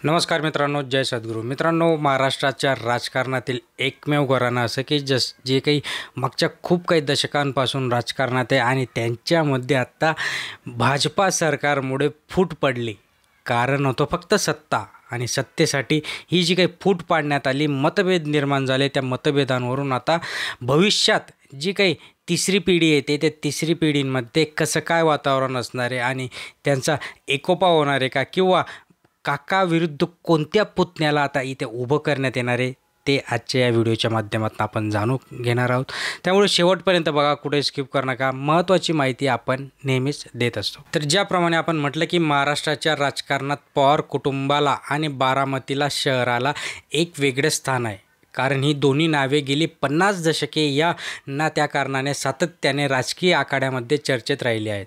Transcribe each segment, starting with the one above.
नमस्कार मित्रांनो, जय सद्गुरू. मित्रांनो, महाराष्ट्राच्या राजकारणातील एकमेव घराणं असं की जे काही मागच्या खूप काही दशकांपासून राजकारणात आहे आणि त्यांच्यामध्ये आत्ता भाजपा सरकारमुळे फूट पडली. कारण होतं फक्त सत्ता आणि सत्तेसाठी ही जी काही फूट पाडण्यात आली, मतभेद निर्माण झाले. त्या मतभेदांवरून आता भविष्यात जी काही तिसरी पिढी येते त्या तिसरी पिढींमध्ये कसं काय वातावरण असणार आहे आणि त्यांचा एकोपा होणार आहे का, किंवा काका विरुद्ध कोणत्या पुतण्याला आता इथे उभं करण्यात येणार आहे, ते आजच्या या व्हिडिओच्या माध्यमातून आपण जाणून घेणार आहोत. त्यामुळे शेवटपर्यंत बघा, कुठे स्किप करू नका. महत्त्वाची माहिती आपण नेहमीच देत असतो. तर ज्याप्रमाणे आपण म्हटलं की महाराष्ट्राच्या राजकारणात पवार कुटुंबाला आणि बारामतीला शहराला एक वेगळं स्थान आहे. कारण ही दोन्ही नावे गेली 50 दशके या ना त्या कारणाने सातत्याने राजकीय आखाड्यामध्ये चर्चेत राहिली आहेत.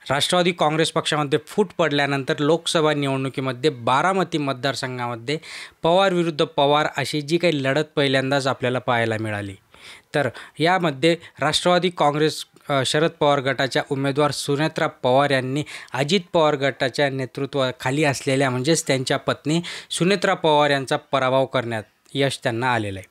राष्ट्रवादी काँग्रेस पक्षामध्ये फूट पडल्यानंतर लोकसभा निवडणुकीमध्ये बारामती मतदारसंघामध्ये पवार विरुद्ध पवार अशी जी काही लढत पहिल्यांदाच आपल्याला पाहायला मिळाली. तर यामध्ये राष्ट्रवादी काँग्रेस शरद पवार गटाच्या उमेदवार सुनेत्रा पवार यांनी अजित पवार गटाच्या नेतृत्वाखाली असलेल्या म्हणजेच त्यांच्या पत्नी सुनेत्रा पवार यांचा पराभव करण्यात यश त्यांना आलेलं आहे.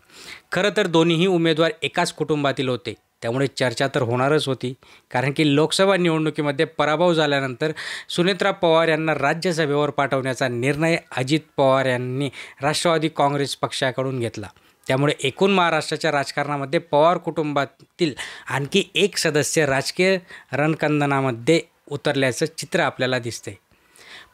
खरं तर दोन्हीही उमेदवार एकाच कुटुंबातील होते, त्यामुळे चर्चा तर होणारच होती. कारण की लोकसभा निवडणुकीमध्ये पराभव झाल्यानंतर सुनेत्रा पवार यांना राज्यसभेवर पाठवण्याचा निर्णय अजित पवार यांनी राष्ट्रवादी काँग्रेस पक्षाकडून घेतला. त्यामुळे एकूण महाराष्ट्राच्या राजकारणामध्ये पवार कुटुंबातील आणखी एक सदस्य राजकीय रणकंदनामध्ये उतरल्याचं चित्र आपल्याला दिसते.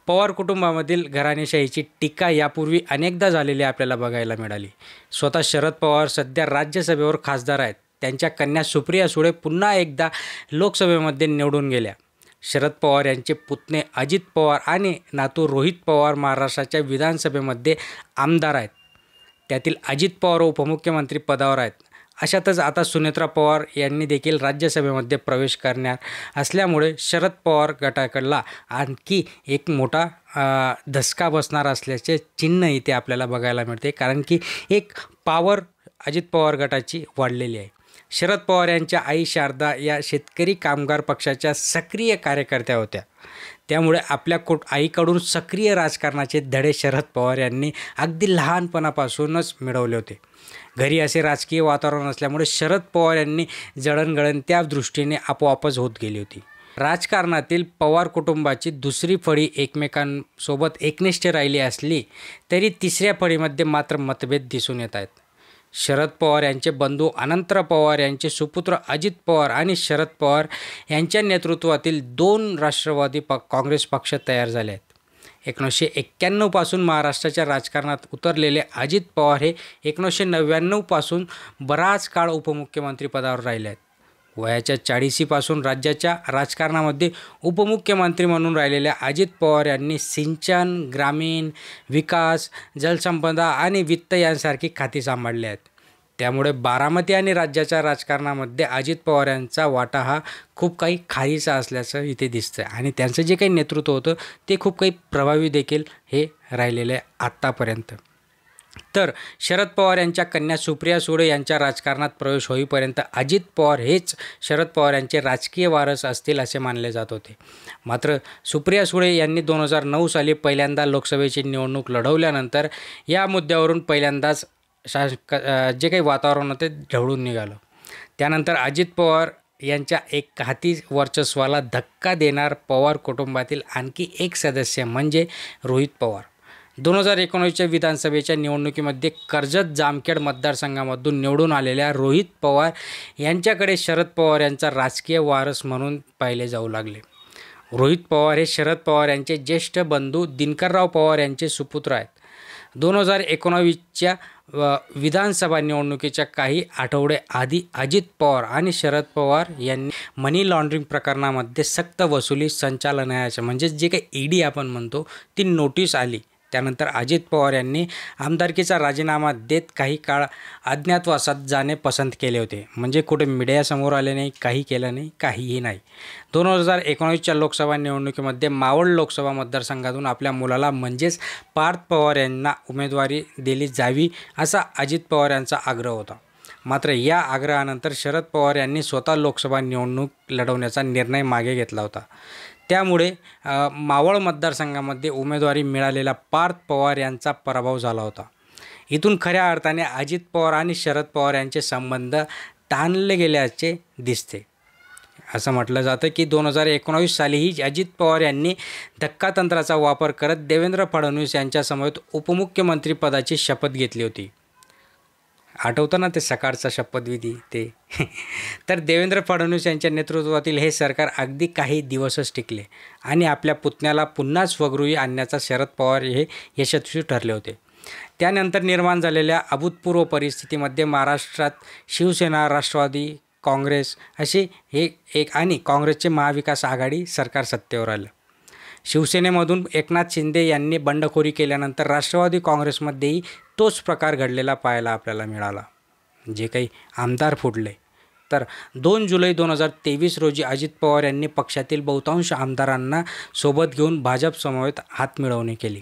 पवार कुटुंबामधील घराणेशाहीची टीका यापूर्वी अनेकदा झालेली आपल्याला बघायला मिळाली. स्वतः शरद पवार सध्या राज्यसभेवर खासदार आहेत. त्यांच्या कन्या सुप्रिया सुळे पुन्हा एकदा लोकसभेमध्ये निवडून गेल्या. शरद पवार यांचे पुतणे अजित पवार आणि नातू रोहित पवार महाराष्ट्राच्या विधानसभेमध्ये आमदार आहेत. त्यातील अजित पवार उपमुख्यमंत्री पदावर आहेत. अशातच आता सुनेत्रा पवार यांनी देखील राज्यसभेमध्ये प्रवेश करणार असल्यामुळे शरद पवार गटाकडला आणखी एक मोठा धसका बसणार असल्याचे चिन्ह इथे आपल्याला बघायला मिळते. कारण की एक पावर अजित पवार गटाची वाढलेली आहे. शरद पवार यांच्या आई शारदा या शेतकरी कामगार पक्षाच्या सक्रिय कार्यकर्त्या होत्या. त्यामुळे आपल्या आईकडून सक्रिय राजकारणाचे धडे शरद पवार यांनी अगदी लहानपणापासूनच मिळवले होते. घरी असे राजकीय वातावरण असल्यामुळे शरद पवार यांनी जडणघडण त्या दृष्टीने आपोआपच होत गेली होती. राजकारणातील पवार कुटुंबाची दुसरी फळी एकमेकांसोबत एकनिष्ठ राहिली असली तरी तिसऱ्या फळीमध्ये मात्र मतभेद दिसून येत आहेत. शरद पवार यांचे बंधू अनंतराव पवार यांचे सुपुत्र अजित पवार आणि शरद पवार यांच्या नेतृत्वातील 2 राष्ट्रवादी काँग्रेस पक्ष तयार झाले आहेत. 1991 पासून महाराष्ट्राच्या राजकारणात उतरलेले अजित पवार हे 1999 पासून बराच काळ उपमुख्यमंत्री पदावर राहिले आहेत. वयाच्या 40पासून राज्याच्या राजकारणामध्ये उपमुख्यमंत्री म्हणून राहिलेल्या अजित पवार यांनी सिंचन, ग्रामीण विकास, जलसंपदा आणि वित्त यांसारखी खाती सांभाळली आहेत. त्यामुळे बारामती आणि राज्याच्या राजकारणामध्ये अजित पवार यांचा वाटा हा खूप काही खारीचा असल्याचं इथे दिसतं आणि त्यांचं जे काही नेतृत्व होतं ते खूप काही प्रभावी देखील हे राहिलेलं आहे आत्तापर्यंत. तर शरद पवार यांच्या कन्या सुप्रिया सुळे यांच्या राजकारणात प्रवेश होईपर्यंत अजित पवार हेच शरद पवार यांचे राजकीय वारस असतील असे मानले जात होते. मात्र सुप्रिया सुळे यांनी 2009 साली पहिल्यांदा लोकसभेची निवडणूक लढवल्यानंतर या मुद्द्यावरून पहिल्यांदाच जे काही वातावरण होते ढवळून निघालं. त्यानंतर अजित पवार यांच्या एक हाती वर्चस्वाला धक्का देणार पवार कुटुंबातील आणखी एक सदस्य म्हणजे रोहित पवार. 2019च्या विधानसभेच्या निवडणुकीमध्ये कर्जत जामखेड मतदारसंघामधून निवडून आलेल्या रोहित पवार यांच्याकडे शरद पवार यांचा राजकीय वारस म्हणून पाहिले जाऊ लागले. रोहित पवार हे शरद पवार यांचे ज्येष्ठ बंधू दिनकरराव पवार यांचे सुपुत्र आहेत. 2019च्या विधानसभा निवडणुकीच्या काही आठवडे आधी अजित पवार आणि शरद पवार यांनी मनी लॉन्ड्रिंग प्रकरणामध्ये सक्त वसुली संचालनालयाचे म्हणजेच जे काही ED आपण म्हणतो ती नोटीस आली. त्यानंतर अजित पवार यांनी आमदारकीचा राजीनामा देत काही काळ अज्ञातवासात जाणे पसंत केले होते. म्हणजे कुठे मीडियासमोर आले नाही, काही केलं नाही, काहीही नाही. 2019च्या लोकसभा निवडणुकीमध्ये मावळ लोकसभा मतदारसंघातून आपल्या मुलाला म्हणजेच पार्थ पवार यांना उमेदवारी दिली जावी असा अजित पवार यांचा आग्रह होता. मात्र या आग्रहानंतर शरद पवार यांनी स्वतः लोकसभा निवडणूक लढवण्याचा निर्णय मागे घेतला होता. त्यामुळे मावळ मतदारसंघामध्ये उमेदवारी मिळालेला पार्थ पवार यांचा पराभव झाला होता. इथून खऱ्या अर्थाने अजित पवार आणि शरद पवार यांचे संबंध ताणले गेल्याचे दिसते. असं म्हटलं जातं की 2019 सालीही अजित पवार यांनी धक्कातंत्राचा वापर करत देवेंद्र फडणवीस यांच्यासमवेत उपमुख्यमंत्रीपदाची शपथ घेतली होती. आठवतं ना ते सकाळचा शपथविधी ते. तर देवेंद्र फडणवीस यांच्या नेतृत्वातील हे सरकार अगदी काही दिवसच टिकले आणि आपल्या पुतण्याला पुन्हा स्वगृही आणण्याचा शरद पवार हे यशस्वी ठरले होते. त्यानंतर निर्माण झालेल्या अभूतपूर्व परिस्थितीमध्ये महाराष्ट्रात शिवसेना, राष्ट्रवादी काँग्रेस असे एक आणि काँग्रेसचे महाविकास आघाडी सरकार सत्तेवर आलं. शिवसेनेमधून एकनाथ शिंदे यांनी बंडखोरी केल्यानंतर राष्ट्रवादी काँग्रेसमध्येही तोच प्रकार घडलेला पाहायला आपल्याला मिळाला. जे काही आमदार फुटले. तर 2 जुलै 2023 रोजी अजित पवार यांनी पक्षातील बहुतांश आमदारांना सोबत घेऊन भाजप समवेत हातमिळवणी केली.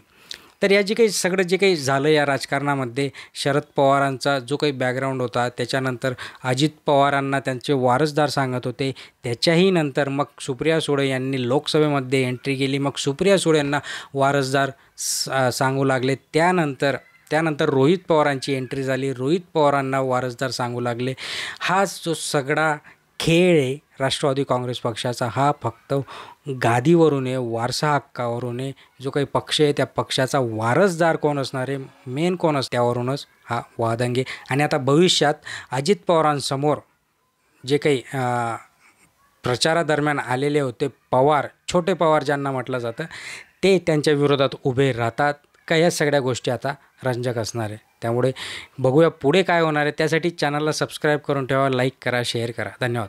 तर या सगळं जे काही झालं या राजकारणामध्ये, शरद पवारांचा जो काही बॅकग्राऊंड होता, त्याच्यानंतर अजित पवारांना त्यांचे वारसदार सांगत होते, त्याच्याही नंतर मग सुप्रिया सुळे यांनी लोकसभेमध्ये एंट्री केली. मग सुप्रिया सुळे यांना वारसदार सांगू लागले. त्यानंतर रोहित पवारांची एंट्री झाली. रोहित पवारांना वारसदार सांगू लागले. हा जो सगळा खेळ आहे राष्ट्रवादी काँग्रेस पक्षाचा, हा फक्त गादीवरून आहे, वारसा हक्कावरून आहे. जो काही पक्ष आहे त्या पक्षाचा वारसदार कोण असणार आहे, मेन कोण असणार, त्यावरूनच हा वादंग आहे. आणि आता भविष्यात अजित पवारांसमोर जे काही प्रचारादरम्यान आलेले होते पवार, छोटे पवार ज्यांना म्हटलं जातं, ते त्यांच्या विरोधात उभे राहतात का, या सगळ्या गोष्टी आता रंजक असणार आहे. त्यामुळे बघूया पुढे काय होणार आहे. त्यासाठी चॅनलला सबस्क्राईब करून ठेवा, लाईक करा, शेअर करा. धन्यवाद.